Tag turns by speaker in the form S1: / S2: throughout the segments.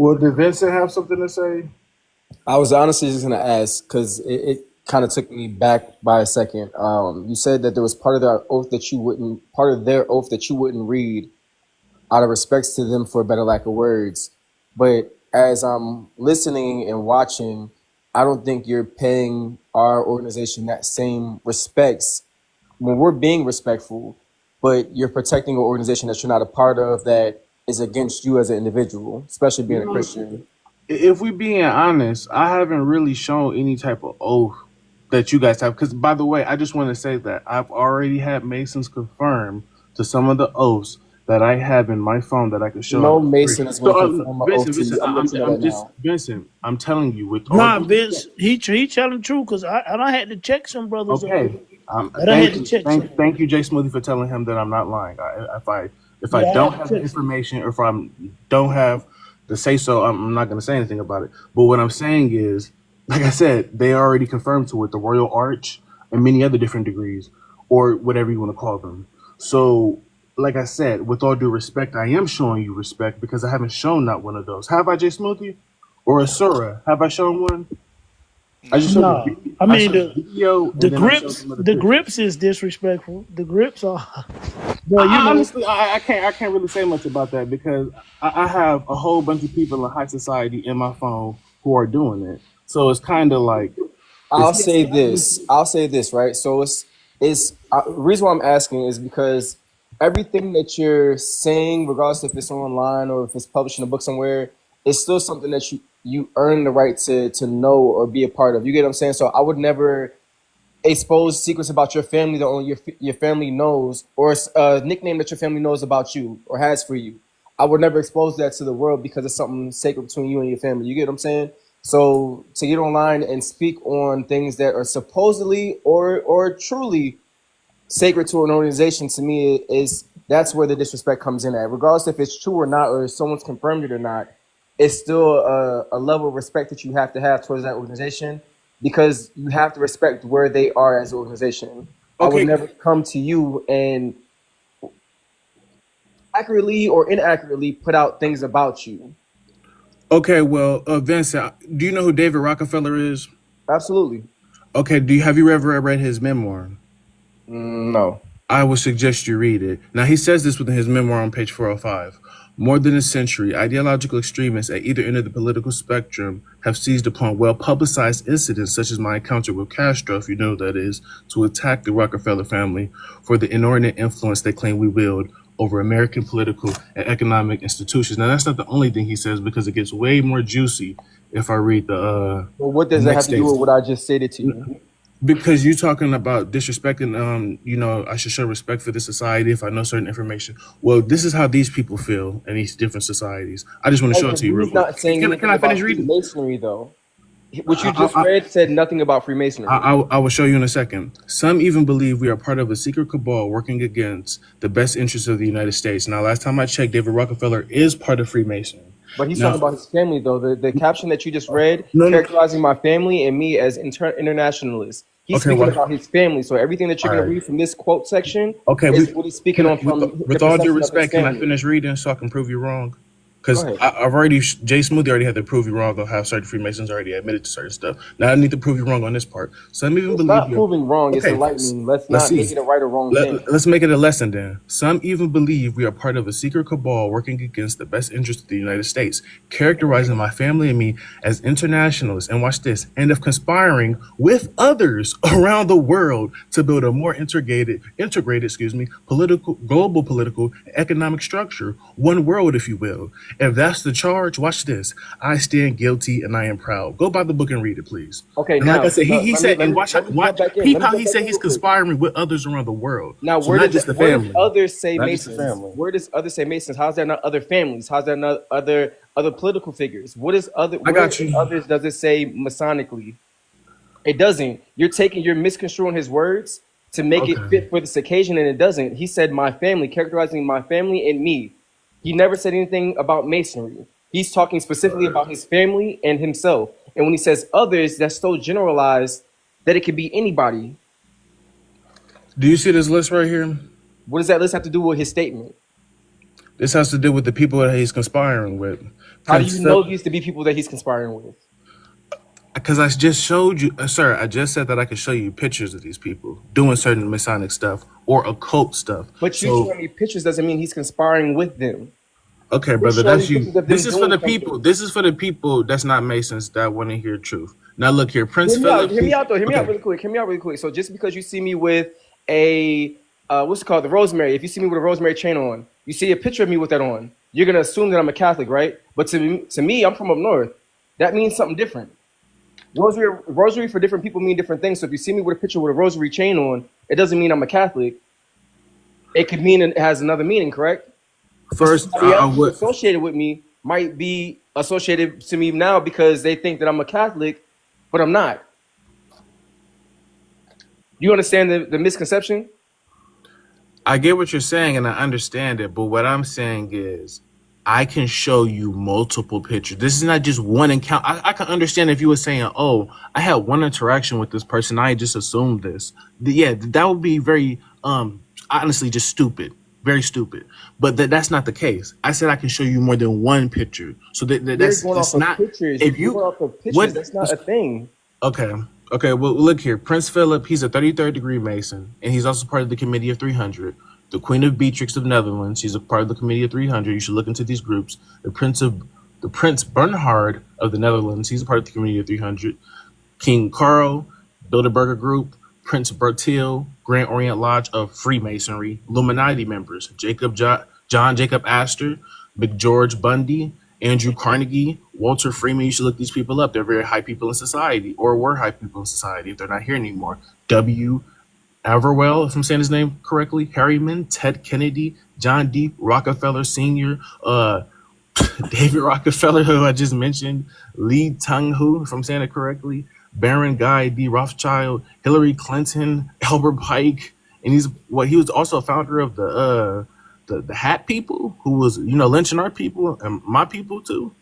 S1: Well, did Vincent have something to say?
S2: I was honestly just gonna ask because it kind of took me back by a second. You said that there was part of their oath that you wouldn't read out of respects to them for a better lack of words. But as I'm listening and watching, I don't think you're paying our organization that same respects when we're being respectful, but you're protecting an organization that you're not a part of that is against you as an individual, especially being a Christian.
S1: If we being honest, I haven't really shown any type of oath that you guys have. Because by the way, I just want to say that I've already had Masons confirm to some of the oaths that I have in my phone that I can show
S2: No
S1: out.
S2: Mason is going
S1: So,
S2: to confirm my oath
S1: Vincent,
S2: to you.
S1: Vincent,
S2: I'm letting you know
S1: I'm
S2: that
S1: just
S2: now.
S1: Vincent. I'm telling you with all
S3: Nah,
S1: due respect.
S3: Vince, he telling the truth because I had to check some brothers.
S1: Okay.
S3: I done had
S1: Thank
S3: to
S1: you,
S3: check some.
S1: thank you, Jay Smoothie, for telling him that I'm not lying. If I
S3: Yeah, I
S1: don't
S3: had to
S1: have the
S3: check some.
S1: information, or if I don't have the say so, I'm not going to say anything about it. But what I'm saying is, like I said, they already confirmed to it the Royal Arch and many other different degrees, or whatever you want to call them. So, like I said, with all due respect, I am showing you respect because I haven't shown not one of those. Have I, Jay Smoothie, or Asura? Have I shown one? I just showed the
S3: No,
S1: video.
S3: I
S1: I
S3: mean
S1: showed the video, and then I showed some of the
S3: the
S1: pictures.
S3: grips is disrespectful. The grips are, but
S1: Honestly, I can't really say much about that because I have a whole bunch of people in high society in my phone who are doing it. So it's kind of like
S2: I'll
S1: it's
S2: say this. I'll say this, right? So the reason why I'm asking is because everything that you're saying, regardless if it's online or if it's published in a book somewhere, it's still something that you earn the right to know or be a part of. You get what I'm saying? So I would never expose secrets about your family that only your family knows, or a nickname that your family knows about you or has for you. I would never expose that to the world because it's something sacred between you and your family. You get what I'm saying? So to get online and speak on things that are supposedly or truly sacred to an organization, to me is that's where the disrespect comes in at. Regardless if it's true or not, or if someone's confirmed it or not, it's still a level of respect that you have towards that organization because you have to respect where they are as an organization. I would
S1: okay,
S2: never come to you and accurately or inaccurately put out things about you.
S1: okay. Well, Vincent, do you know who David Rockefeller is?
S2: Absolutely.
S1: Okay, do you have you ever read his memoir?
S2: No.
S1: I would suggest you read it. Now, he says this within his memoir on page 405. More than a century, ideological extremists at either end of the political spectrum have seized upon well publicized incidents such as my encounter with Castro, if you know who that is, to attack the Rockefeller family for the inordinate influence they claim we wield over American political and economic institutions. Now, that's not the only thing he says because it gets way more juicy if I read
S2: Well, what
S1: the
S2: does that have
S1: next
S2: to do with
S1: statement.
S2: what I just stated to you?
S1: Because you're talking about disrespecting, I should show respect for this society if I know certain information. Well, this is how these people feel in these different societies. I just want to
S2: Right,
S1: show it
S2: but
S1: to you real
S2: he's
S1: quick.
S2: not saying
S1: Can
S2: anything
S1: I finish
S2: about
S1: reading?
S2: Freemasonry, though. What you just
S1: I,
S2: read said nothing about Freemasonry.
S1: I will show you in a second. Some even believe we are part of a secret cabal working against the best interests of the United States. Now, last time I checked, David Rockefeller is part of Freemasonry.
S2: But he's talking
S1: Now,
S2: about his family, though. The caption that you just read,
S1: no, no.
S2: characterizing my family and me as internationalists. He's
S1: Okay,
S2: speaking
S1: well,
S2: about his family. So everything that you're
S1: all
S2: going to
S1: right.
S2: read from this quote section
S1: Okay,
S2: is what he's speaking on from the
S1: with all due
S2: perception of his
S1: respect, can I
S2: family.
S1: finish reading so I can prove you wrong?
S2: Go
S1: Because
S2: ahead.
S1: I've already, Jay Smoothie already had to prove you wrong on how certain Freemasons already admitted to certain stuff. Now I need to prove you wrong on this part. Some even
S2: It's
S1: believe
S2: not
S1: you're
S2: proving wrong. It's
S1: okay.
S2: enlightening. Let's
S1: Let's
S2: not
S1: see.
S2: make it a right or wrong thing.
S1: Let's make it a lesson then. Some even believe we are part of a secret cabal working against the best interests of the United States, characterizing my family and me as internationalists. And watch this, and of conspiring with others around the world to build a more integrated, global political, and economic structure, one world, if you will. If that's the charge, watch this. I stand guilty and I am proud. Go buy the book and read it, please.
S2: Okay,
S1: And like
S2: now
S1: I said, he said, and
S2: let me jump
S1: watch,
S2: back in.
S1: peep
S2: Let me
S1: how
S2: jump
S1: he
S2: back
S1: said
S2: in
S1: he's
S2: real quick.
S1: conspiring with others around the world.
S2: Now,
S1: So not just the
S2: where does
S1: family.
S2: others say
S1: Not just the
S2: Masons?
S1: family.
S2: Where does others say Masons? How's that not other families? How's that not other political figures? What is other?
S1: I
S2: Where
S1: got
S2: in
S1: you.
S2: others does it say Masonically? It doesn't. You're misconstruing his words to make it
S1: Okay.
S2: fit for this occasion, and it doesn't. He said my family, characterizing my family and me. He never said anything about Masonry. He's talking specifically about his family and himself. And when he says others, that's so generalized that it could be anybody.
S1: Do you see this list right here?
S2: What does that list have to do with his statement?
S1: This has to do with the people that he's conspiring with.
S2: How do you know these to be people that he's conspiring with?
S1: Because I just showed you, sir, I just said that I could show you pictures of these people doing certain Masonic stuff or occult stuff.
S2: But you showing me pictures doesn't mean he's conspiring with them.
S1: Okay, brother, that's you. This is for the people. This is for the people that's not Masons that want to hear truth. Now, look here, Prince Philip.
S2: Hear me out, though. Hear me out really quick. Hear me out really quick. So just because you see me with a, what's it called, the rosemary, if you see me with a rosemary chain on, you see a picture of me with that on, you're going to assume that I'm a Catholic, right? But to me, I'm from up north. That means something different. Rosary for different people mean different things. So if you see me with a picture with a rosary chain on, it doesn't mean I'm a Catholic. It could mean it has another meaning, correct?
S1: First,
S2: associated with me might be associated to me now because they think that I'm a Catholic, but I'm not. You understand the misconception?
S1: I get what you're saying, and I understand it. But what I'm saying is, I can show you multiple pictures. This is not just one encounter. I can understand if you were saying, "Oh, I had one interaction with this person. I just assumed this." Yeah, that would be very, honestly, just stupid. Very stupid. But that's not the case. I said I can show you more than one picture. So that's not
S2: pictures. If you go off of pictures, that's not a thing.
S1: Okay. Well, look here. Prince Philip, he's a 33rd degree Mason, and he's also part of the Committee of 300. The Queen of Beatrix of Netherlands, she's a part of the Committee of 300. You should look into these groups. The Prince Bernhard of the Netherlands, he's a part of the Committee of 300. King Carl, Bilderberger Group, Prince Bertil, Grand Orient Lodge of Freemasonry, Illuminati members, John Jacob Astor, McGeorge Bundy, Andrew Carnegie, Walter Freeman. You should look these people up. They're very high people in society, or were high people in society if they're not here anymore. W. Averwell, if I'm saying his name correctly, Harriman, Ted Kennedy, John D. Rockefeller Sr., David Rockefeller, who I just mentioned, Lee Tang-Hu, if I'm saying it correctly, Baron Guy D. Rothschild, Hillary Clinton, Albert Pike, and he was also a founder of the Hat people, who was lynching our people and my people too.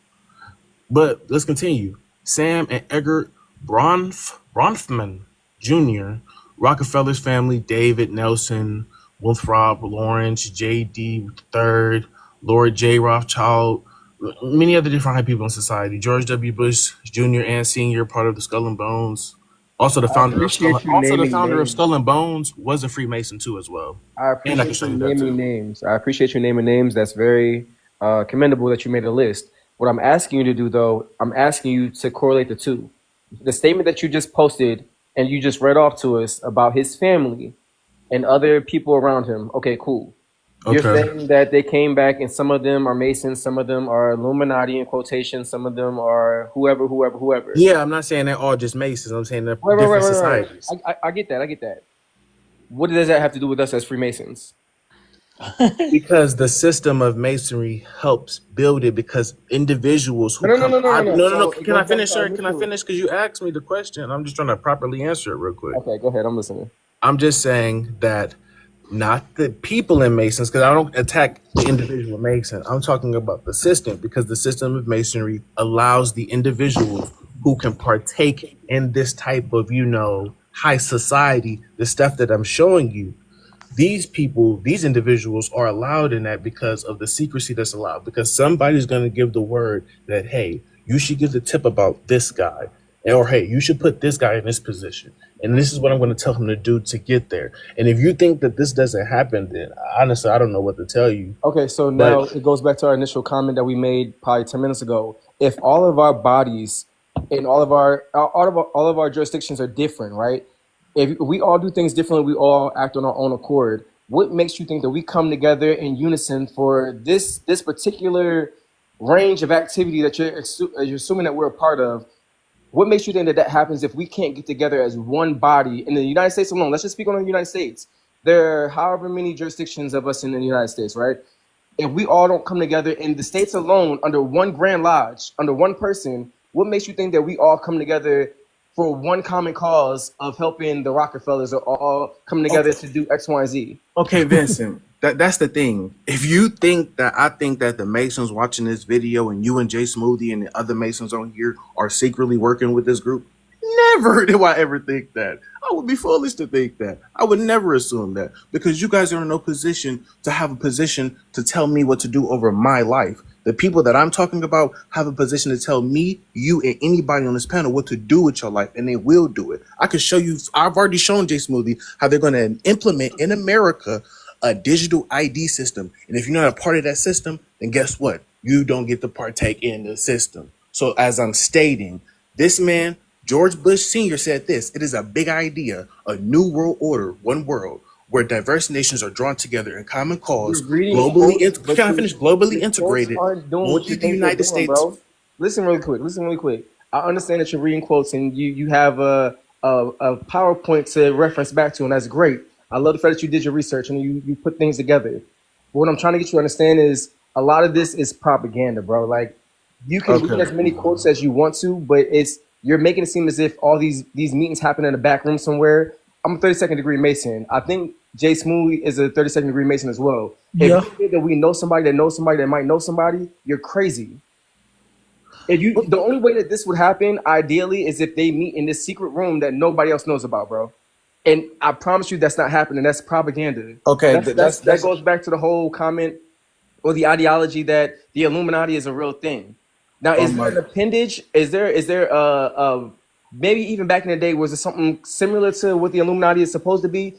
S1: But let's continue. Sam and Edgar Bronfman Jr., Rockefeller's family, David Nelson, Winthrop Lawrence, J.D. III, Lord J. Rothschild, many other different high people in society. George W. Bush Jr. and Sr., part of the Skull and Bones. Also, the founder of Skull and Bones was a Freemason too, as well.
S2: I appreciate you naming names. I appreciate you naming names. That's very commendable that you made a list. What I'm asking you to do, though, I'm asking you to correlate the two. The statement that you just posted and you just read off to us about his family and other people around him. Okay, cool. Okay. You're saying that they came back and some of them are Masons, some of them are Illuminati in quotation, some of them are whoever.
S1: Yeah, I'm not saying they're all just Masons. I'm saying they're different societies.
S2: I get that. What does that have to do with us as Freemasons?
S1: Because the system of Masonry helps build it, because individuals who
S2: No.
S1: Can I finish, sir? Can I finish? Because you asked me the question. I'm just trying to properly answer it real quick.
S2: Okay, go ahead. I'm listening.
S1: I'm just saying that not the people in Masons, because I don't attack the individual Mason. I'm talking about the system, because the system of Masonry allows the individuals who can partake in this type of, high society, the stuff that I'm showing you. These people, these individuals are allowed in that because of the secrecy that's allowed, because somebody's going to give the word that, hey, you should give the tip about this guy, or hey, you should put this guy in this position. And this is what I'm going to tell him to do to get there. And if you think that this doesn't happen, then honestly, I don't know what to tell you.
S2: Okay, so now it goes back to our initial comment that we made probably 10 minutes ago. If all of our bodies and all of our jurisdictions are different, right? If we all do things differently, we all act on our own accord. What makes you think that we come together in unison for this particular range of activity that you're assuming that we're a part of? What makes you think that happens if we can't get together as one body in the United States alone? Let's just speak on the United States. There are however many jurisdictions of us in the United States, right? If we all don't come together in the states alone under one Grand Lodge, under one person, what makes you think that we all come together for one common cause of helping the Rockefellers, or all coming together to do X, Y, and Z?
S1: Okay, Vincent, that's the thing. If you think that I think that the Masons watching this video and you and Jay Smoothie and the other Masons on here are secretly working with this group, Never do I ever think that. I would be foolish to think that. I would never assume that because you guys are in no position to have a position to tell me what to do over my life. The people that I'm talking about have a position to tell me, you, and anybody on this panel what to do with your life, and they will do it. I can show you. I've already shown Jay Smoothie how they're going to implement in America a digital ID system. And if you're not a part of that system, then guess what? You don't get to partake in the system. So as I'm stating, this man, George Bush Sr., said this: it is a big idea, a new world order, one world, where diverse nations are drawn together in common cause,
S2: You're reading quotes, but
S1: can I finish? Globally
S2: your quotes
S1: integrated
S2: aren't doing what
S1: onto
S2: you
S1: the
S2: think they're
S1: United
S2: doing,
S1: States.
S2: bro. Listen really quick. Listen really quick. I understand that you're reading quotes and you have a PowerPoint to reference back to, and that's great. I love the fact that you did your research and you put things together. But what I'm trying to get you to understand is a lot of this is propaganda, bro. Like you can read
S1: Okay.
S2: as many quotes as you want to, but you're making it seem as if all these meetings happen in a back room somewhere. I'm a 32nd degree Mason. I think Jay Smoothie is a 32nd degree Mason as well.
S3: Yeah.
S2: If you think that we know somebody that knows somebody that might know somebody, you're crazy. The only way that this would happen, ideally, is if they meet in this secret room that nobody else knows about, bro. And I promise you, that's not happening. That's propaganda.
S1: Okay,
S2: That goes back to the whole comment or the ideology that the Illuminati is a real thing. Now, is there an appendage? Is there maybe even back in the day was it something similar to what the Illuminati is supposed to be?